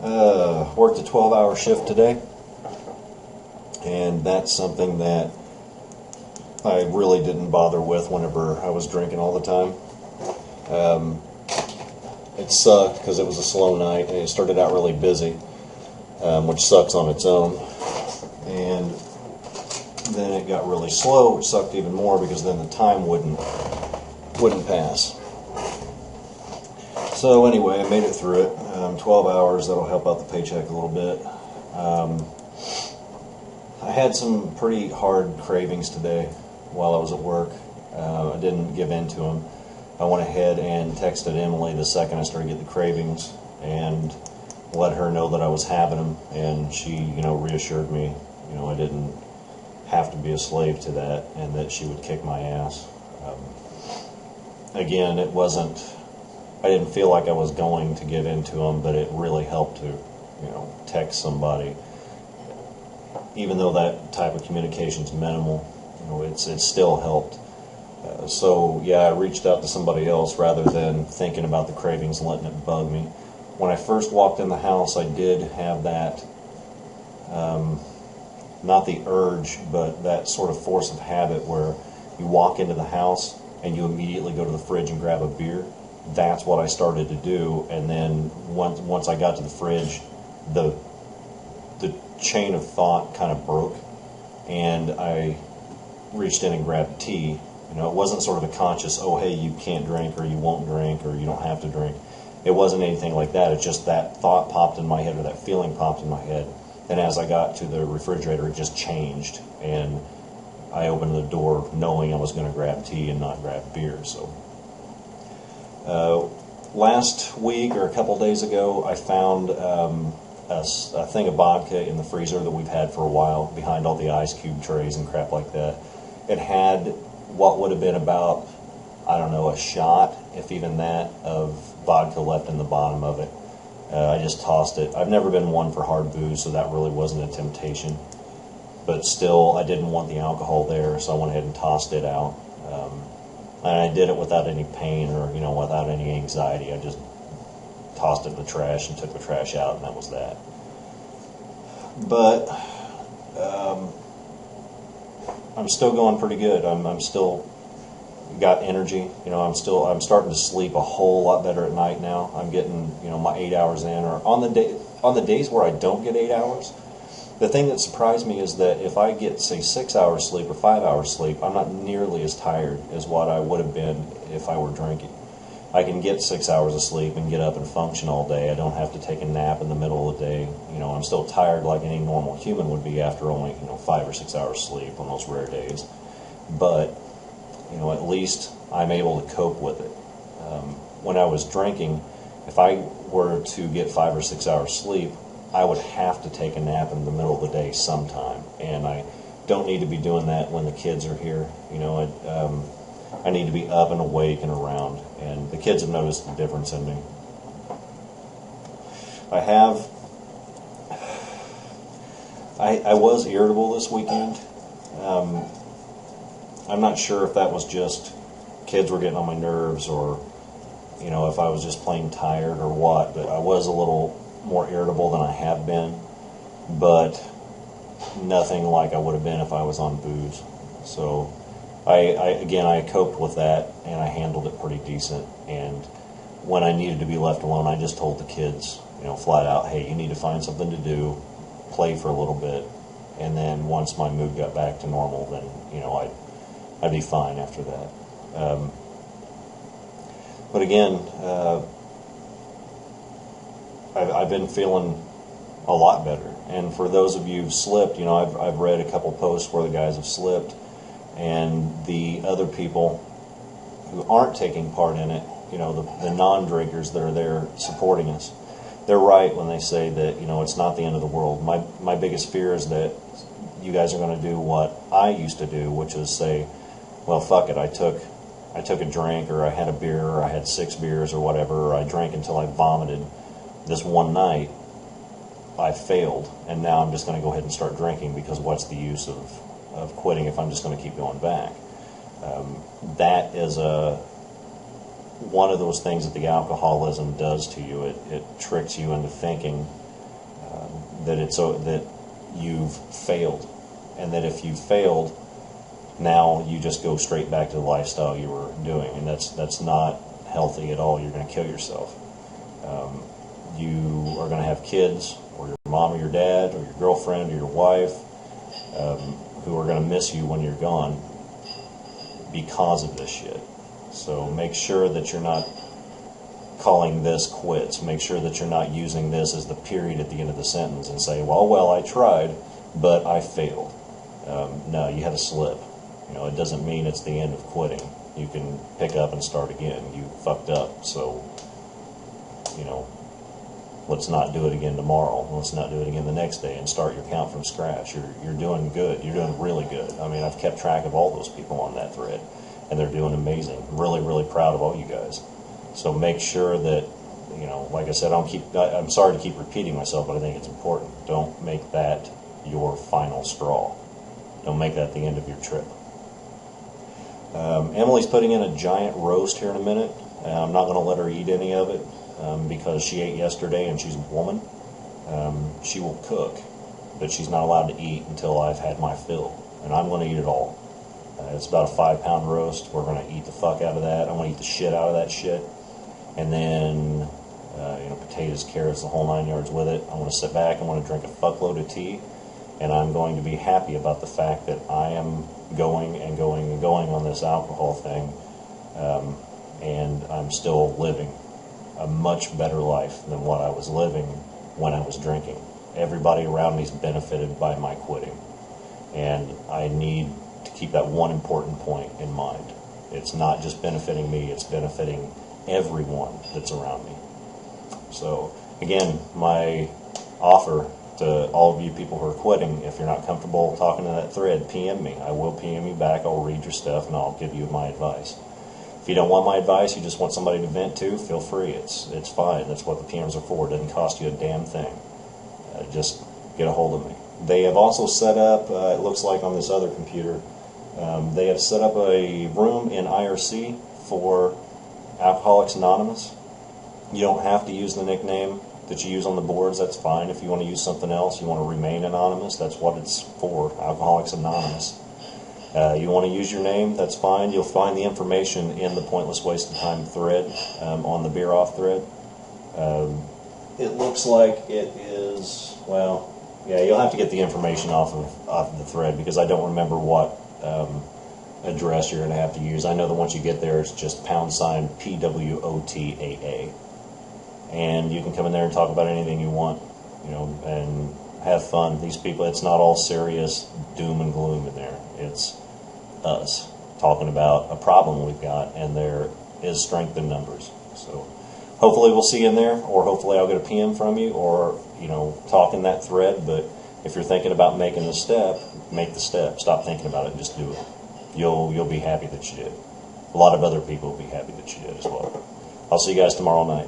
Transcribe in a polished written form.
Worked a 12-hour shift today, and that's something that I really didn't bother with whenever I was drinking all the time. It sucked because it was a slow night, and it started out really busy, which sucks on its own. And then it got really slow, which sucked even more because then the time wouldn't pass. So anyway, I made it through it. 12 hours, that'll help out the paycheck a little bit. I had some pretty hard cravings today while I was at work. I didn't give in to them. I went ahead and texted Emily the second I started getting the cravings and let her know that I was having them, and she, reassured me, I didn't have to be a slave to that, and that she would kick my ass. Again, I didn't feel like I was going to give in to them, but it really helped to, text somebody. Even though that type of communication is minimal, it still helped. So yeah, I reached out to somebody else rather than thinking about the cravings and letting it bug me. When I first walked in the house, I did have that, not the urge, but that sort of force of habit where you walk into the house and you immediately go to the fridge and grab a beer. That's what I started to do, and then once I got to the fridge, the chain of thought kind of broke, and I reached in and grabbed tea. It wasn't sort of a conscious, oh hey, you can't drink, or you won't drink, or you don't have to drink. It wasn't anything like that. It's just that thought popped in my head, or that feeling popped in my head, and as I got to the refrigerator, it just changed, and I opened the door knowing I was going to grab tea and not grab beer. So last week or a couple days ago, I found a thing of vodka in the freezer that we've had for a while behind all the ice cube trays and crap like that. It had what would have been about, I don't know, a shot, if even that, of vodka left in the bottom of it. I just tossed it. I've never been one for hard booze, so that really wasn't a temptation. But still, I didn't want the alcohol there, so I went ahead and tossed it out. And I did it without any pain or, without any anxiety. I just tossed it in the trash and took the trash out, and that was that. But I'm still going pretty good. I'm still got energy. I'm starting to sleep a whole lot better at night now. I'm getting, my 8 hours in, or on the days where I don't get 8 hours. The thing that surprised me is that if I get, say, 6 hours sleep or 5 hours sleep, I'm not nearly as tired as what I would have been if I were drinking. I can get 6 hours of sleep and get up and function all day. I don't have to take a nap in the middle of the day. I'm still tired like any normal human would be after only, 5 or 6 hours sleep on those rare days. But, at least I'm able to cope with it. When I was drinking, if I were to get 5 or 6 hours sleep, I would have to take a nap in the middle of the day sometime, and I don't need to be doing that when the kids are here. I need to be up and awake and around, and the kids have noticed the difference in me. I was irritable this weekend. I'm not sure if that was just kids were getting on my nerves, or if I was just plain tired or what, but I was a little more irritable than I have been, but nothing like I would have been if I was on booze. So I coped with that, and I handled it pretty decent. And when I needed to be left alone, I just told the kids, flat out, hey, you need to find something to do, play for a little bit, and then once my mood got back to normal, then I'd be fine after that. But again, I've been feeling a lot better. And for those of you who've slipped, I've read a couple posts where the guys have slipped, and the other people who aren't taking part in it, the non-drinkers that are there supporting us, they're right when they say that, it's not the end of the world. My biggest fear is that you guys are going to do what I used to do, which is say, well, fuck it, I took a drink, or I had a beer, or I had 6 beers or whatever, or I drank until I vomited. This one night, I failed, and now I'm just going to go ahead and start drinking, because what's the use of quitting if I'm just going to keep going back? That is one of those things that the alcoholism does to you. It tricks you into thinking that that you've failed, and that if you failed, now you just go straight back to the lifestyle you were doing, and that's not healthy at all. You're going to kill yourself. You are going to have kids, or your mom or your dad, or your girlfriend or your wife, who are going to miss you when you're gone because of this shit. So make sure that you're not calling this quits. Make sure that you're not using this as the period at the end of the sentence and say, well, I tried, but I failed. No, you had a slip. It doesn't mean it's the end of quitting. You can pick up and start again. You fucked up, so, let's not do it again tomorrow. Let's not do it again the next day and start your count from scratch. You're doing good. You're doing really good. I mean, I've kept track of all those people on that thread, and they're doing amazing. I'm really, really proud of all you guys. So make sure that, like I said, I'm sorry to keep repeating myself, but I think it's important. Don't make that your final straw. Don't make that the end of your trip. Emily's putting in a giant roast here in a minute. I'm not going to let her eat any of it because she ate yesterday and she's a woman. She will cook, but she's not allowed to eat until I've had my fill, and I'm going to eat it all. It's about a 5-pound roast. We're going to eat the fuck out of that. I'm going to eat the shit out of that shit. And then, potatoes, carrots, the whole 9 yards with it. I'm going to sit back. I'm going to drink a fuckload of tea. And I'm going to be happy about the fact that I am going on this alcohol thing. And I'm still living a much better life than what I was living when I was drinking. Everybody around me's benefited by my quitting. And I need to keep that one important point in mind. It's not just benefiting me, it's benefiting everyone that's around me. So, again, my offer to all of you people who are quitting, if you're not comfortable talking to that thread, PM me. I will PM you back, I'll read your stuff, and I'll give you my advice. If you don't want my advice, you just want somebody to vent to, feel free. It's fine. That's what the PMs are for. It doesn't cost you a damn thing. Just get a hold of me. They have also set up, it looks like on this other computer, they have set up a room in IRC for Alcoholics Anonymous. You don't have to use the nickname that you use on the boards. That's fine. If you want to use something else, you want to remain anonymous, that's what it's for, Alcoholics Anonymous. You want to use your name, that's fine. You'll find the information in the Pointless Waste of Time thread, on the Beer Off thread. It looks like it is, you'll have to get the information off of the thread because I don't remember what address you're going to have to use. I know that once you get there, it's just # PWOTAA. And you can come in there and talk about anything you want, and have fun. These people, it's not all serious doom and gloom in there. It's us talking about a problem we've got, and there is strength in numbers. So hopefully we'll see you in there, or hopefully I'll get a PM from you, or, talk in that thread. But if you're thinking about making the step, make the step. Stop thinking about it and just do it. You'll be happy that you did. A lot of other people will be happy that you did as well. I'll see you guys tomorrow night.